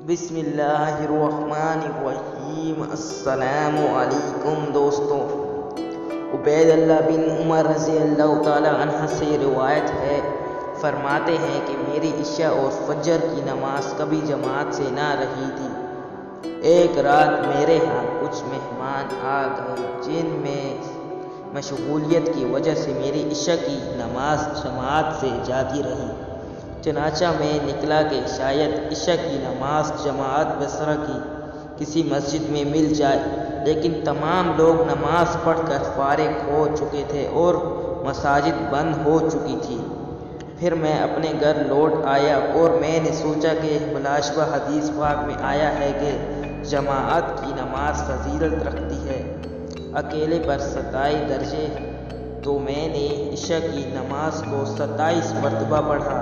بسم اللہ الرحمن الرحیم۔ السلام علیکم دوستوں۔ عبید اللہ بن عمر رضی اللہ تعالی عنہ سے روایت ہے، فرماتے ہیں کہ میری عشاء اور فجر کی نماز کبھی جماعت سے نہ رہی تھی۔ ایک رات میرے ہاں کچھ مہمان آ گئے جن میں مشغولیت کی وجہ سے میری عشاء کی نماز جماعت سے جاتی رہی۔ چنانچہ میں نکلا کہ شاید عشاء کی نماز جماعت بصرہ کی کسی مسجد میں مل جائے، لیکن تمام لوگ نماز پڑھ کر فارغ ہو چکے تھے اور مساجد بند ہو چکی تھی۔ پھر میں اپنے گھر لوٹ آیا اور میں نے سوچا کہ بلاشبہ حدیث پاک میں آیا ہے کہ جماعت کی نماز فضیلت رکھتی ہے، اکیلے پر 27 درجے۔ تو میں نے عشاء کی نماز کو 27 مرتبہ پڑھا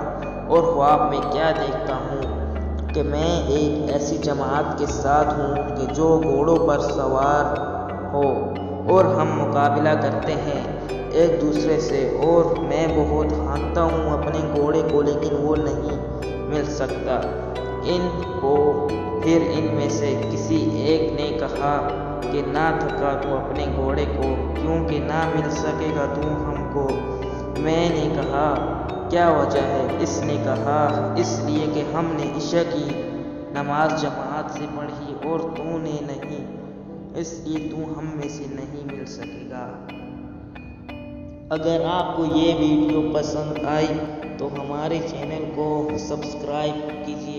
اور خواب میں کیا دیکھتا ہوں کہ میں ایک ایسی جماعت کے ساتھ ہوں کہ جو گھوڑوں پر سوار ہو اور ہم مقابلہ کرتے ہیں ایک دوسرے سے، اور میں بہت ڈھونڈتا ہوں اپنے گھوڑے کو لیکن وہ نہیں مل سکتا ان کو۔ پھر ان میں سے کسی ایک نے کہا کہ نہ تھکا تو اپنے گھوڑے کو کیونکہ نہ مل سکے گا تو ہم کو۔ میں نے کہا کیا وجہ ہے؟ اس نے کہا اس لیے کہ ہم نے عشاء کی نماز جماعت سے پڑھی اور تو نے نہیں، اس لیے تو ہم میں سے نہیں مل سکے گا۔ اگر آپ کو یہ ویڈیو پسند آئی تو ہمارے چینل کو سبسکرائب کیجیے۔